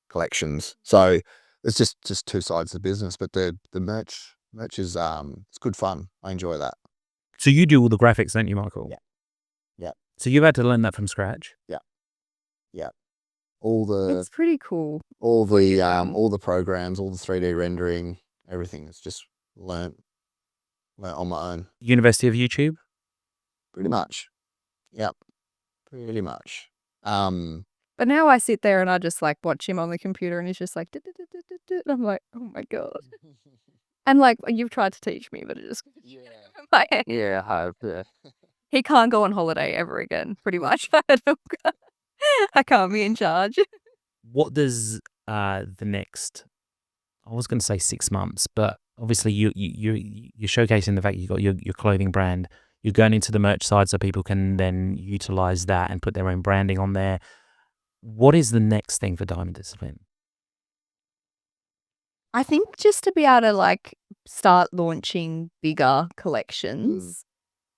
collections. So it's just two sides of the business, but the merch is it's good fun. I enjoy that. So you do all the graphics, don't you, Michael? Yeah. So you've had to learn that from scratch? Yeah. All the It's pretty cool. all the programs, all the 3D rendering, everything is just learnt on my own. University of YouTube? Pretty much. Yep. Pretty much. But now I sit there and I just like watch him on the computer and he's just like, and I'm like, oh my God. And like, you've tried to teach me, but it just, I have. Yeah. He can't go on holiday ever again, pretty much. I can't be in charge. What does the next, I was going to say 6 months, but obviously you're showcasing the fact you've got your clothing brand. You're going into the merch side so people can then utilize that and put their own branding on there. what is the next thing for Diamond Discipline? I think just to be able to like start launching bigger collections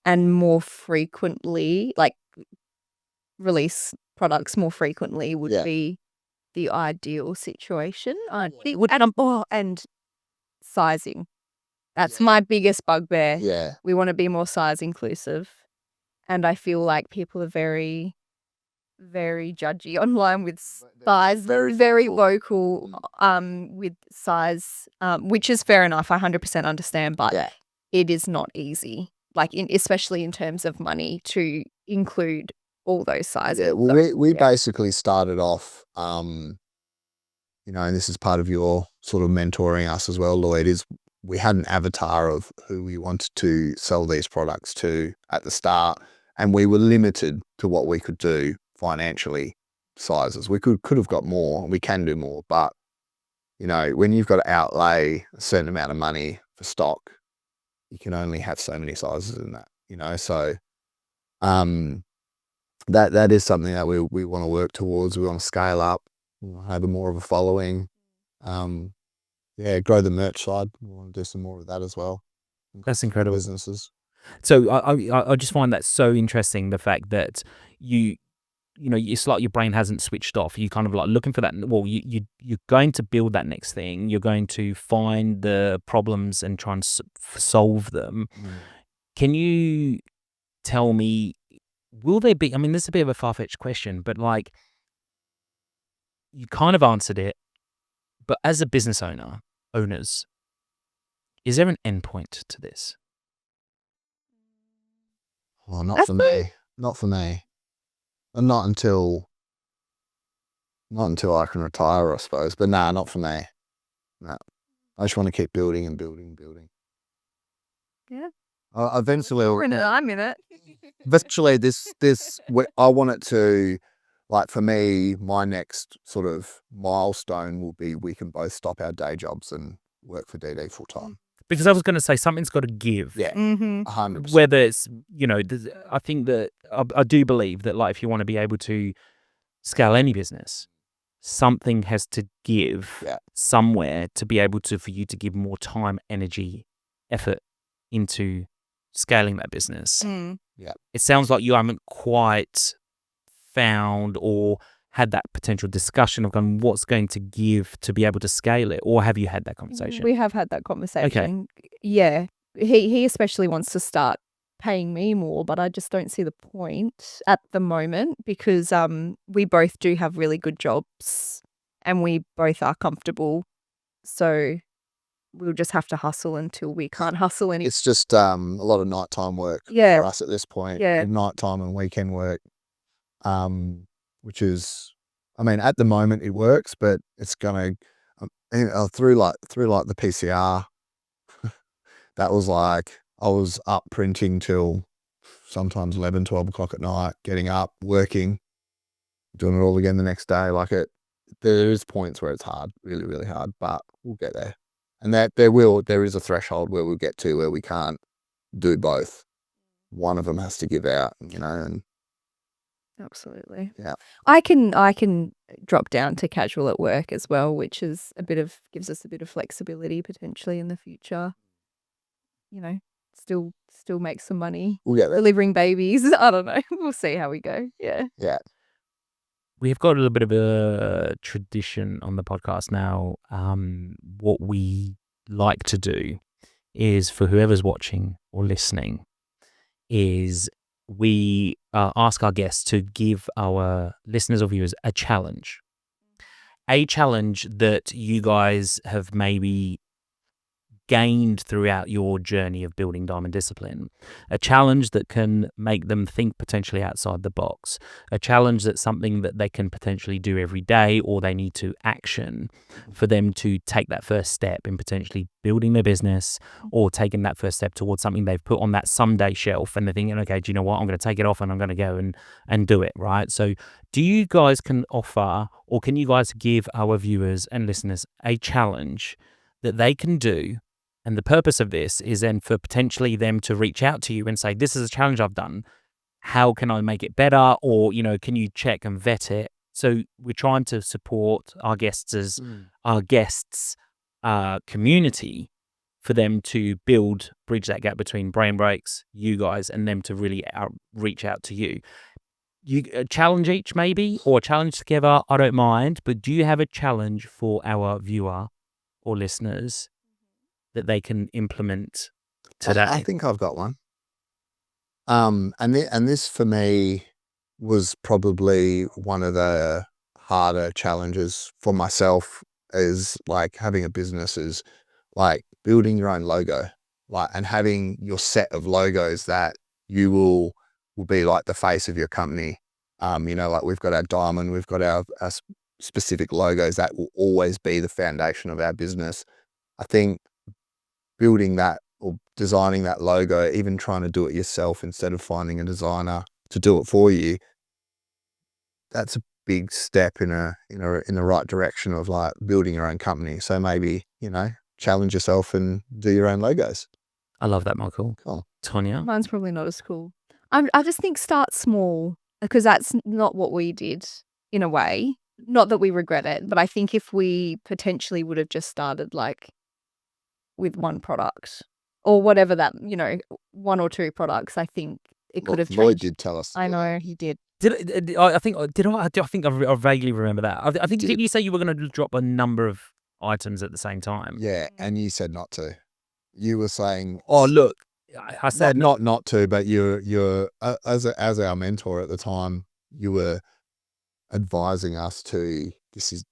and more frequently, like release products more frequently would be the ideal situation. I think, and sizing. That's my biggest bugbear. Yeah. We want to be more size inclusive. And I feel like people are very, very judgy online with size, very local with size, which is fair enough. I 100% understand, but it is not easy, like especially in terms of money to include all those sizes. Yeah, well, we basically started off, you know, and this is part of your sort of mentoring us as well, Lloyd, is we had an avatar of who we wanted to sell these products to at the start, and we were limited to what we could do financially, sizes. We could have got more, we can do more, but, you know, when you've got to outlay a certain amount of money for stock, you can only have so many sizes in that, you know, so that is something that we want to work towards. We want to scale up, have more of a following, grow the merch side. We want to do some more of that as well. That's incredible. Businesses. So I just find that so interesting, the fact that you know, it's like your brain hasn't switched off. You kind of like looking for that. Well, you're going to build that next thing. You're going to find the problems and try and solve them. Can you tell me, will there be, I mean, this is a bit of a far-fetched question, but like, you kind of answered it, but as a business owners, is there an endpoint to this? Well, not for me. Not for me. And not until I can retire, I suppose. But nah, not for me. No. I just want to keep building and building. Yeah. Eventually, I'm in it. Eventually, I want it to, like, for me, my next sort of milestone will be we can both stop our day jobs and work for DD full time. Because I was going to say something's got to give. Yeah, 100%. Whether it's, you know, I think that I do believe that, like, if you want to be able to scale any business, something has to give somewhere to be able to, for you to give more time, energy, effort into scaling that business. Yeah. It sounds like you haven't quite found or had that potential discussion of going, what's going to give to be able to scale it, or have you had that conversation? We have had that conversation. Okay. Yeah. He especially wants to start paying me more, but I just don't see the point at the moment because we both do have really good jobs and we both are comfortable. So we'll just have to hustle until we can't hustle anymore. It's just a lot of nighttime work for us at this point. Yeah. Nighttime and weekend work. Which is, I mean, at the moment it works, but it's going to, through like the PCR, that was like, I was up printing till sometimes 11, 12 o'clock at night, getting up, working, doing it all again the next day. Like there is points where it's hard, really, really hard, but we'll get there. And there is a threshold where we'll get to where we can't do both. One of them has to give out, you know, and absolutely. Yeah. I can drop down to casual at work as well, which is gives us a bit of flexibility potentially in the future. You know, still make some money. We'll get there. Delivering babies. I don't know. We'll see how we go. Yeah. Yeah. We've got a little bit of a tradition on the podcast now. What we like to do is, for whoever's watching or listening, is we ask our guests to give our listeners or viewers a challenge that you guys have maybe gained throughout your journey of building Diamond Discipline, a challenge that can make them think potentially outside the box, a challenge that's something that they can potentially do every day or they need to action for them to take that first step in potentially building their business or taking that first step towards something they've put on that someday shelf and they're thinking, okay, do you know what, I'm going to take it off and I'm going to go and do it, right? So do you guys can offer, or can you guys give our viewers and listeners a challenge that they can do? And the purpose of this is then for potentially them to reach out to you and say, this is a challenge I've done. How can I make it better? Or, you know, can you check and vet it So we're trying to support our guests as our guests' community for them to bridge that gap between Brain Breaks, you guys, and them to really reach out to you. You challenge each maybe, or challenge together, I don't mind, but do you have a challenge for our viewer or listeners that they can implement today? I think I've got one. And this for me was probably one of the harder challenges for myself, is like having a business, is like building your own logo, like, and having your set of logos that you will be like the face of your company. Like we've got our diamond, we've got our specific logos that will always be the foundation of our business. I think building that or designing that logo, even trying to do it yourself instead of finding a designer to do it for you, that's a big step in the right direction of like building your own company. So maybe, challenge yourself and do your own logos. I love that, Michael. Cool. Tanya? Mine's probably not as cool. I just think start small, because that's not what we did in a way. Not that we regret it, but I think if we potentially would have just started like with one product or whatever that, one or two products, I think it could have changed. Lloyd did tell us. I know he did. I think I vaguely remember that. I think did you say you were going to drop a number of items at the same time? Yeah, and you said not to. You were saying, "Oh, look," I said not to, but you're as our mentor at the time, you were advising us to, this is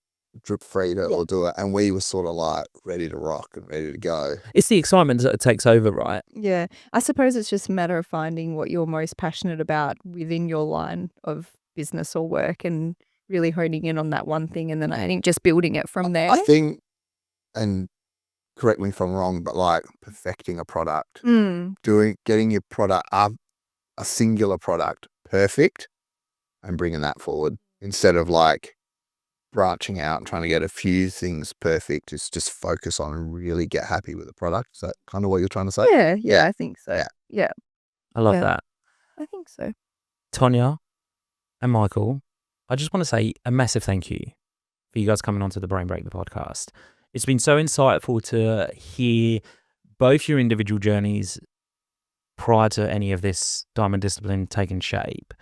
drip free to or do it, and we were sort of like ready to rock and ready to go. It's the excitement that takes over, right? Yeah, I suppose it's just a matter of finding what you're most passionate about within your line of business or work, and really honing in on that one thing, and then I think just building it from there. I think, and correct me if I'm wrong, but like perfecting a product, getting your product up, a singular product, perfect, and bringing that forward instead of like branching out and trying to get a few things perfect. Is just focus on and really get happy with the product. Is that kind of what you're trying to say? Yeah, I think so. Yeah. I love that. I think so. Tanya and Michael, I just want to say a massive thank you for you guys coming onto the Brain Break the podcast. It's been so insightful to hear both your individual journeys prior to any of this Diamond Discipline taking shape,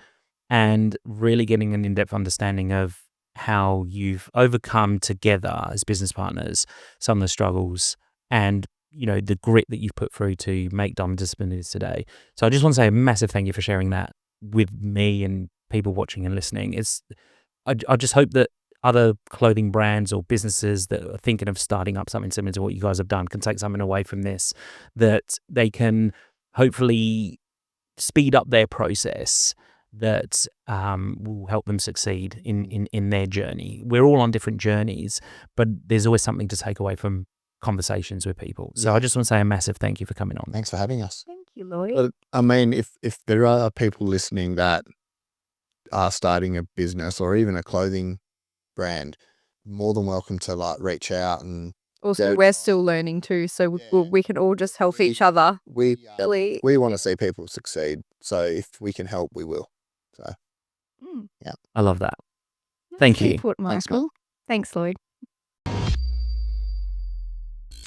and really getting an in-depth understanding of how you've overcome together as business partners some of the struggles and, the grit that you've put through to make Diamond Discipline is today. So I just want to say a massive thank you for sharing that with me and people watching and listening. I just hope that other clothing brands or businesses that are thinking of starting up something similar to what you guys have done can take something away from this, that they can hopefully speed up their process, that will help them succeed in their journey. We're all on different journeys, but there's always something to take away from conversations with people. So I just want to say a massive thank you for coming on. Thanks for having us. Thank you, Lloyd. But, I mean, if there are people listening that are starting a business or even a clothing brand, more than welcome to like reach out. And also, we're still learning too, so we can all just help each other. We want to see people succeed, so if we can help, we will. So I love that. Thank you. Michael. Thanks, Lloyd.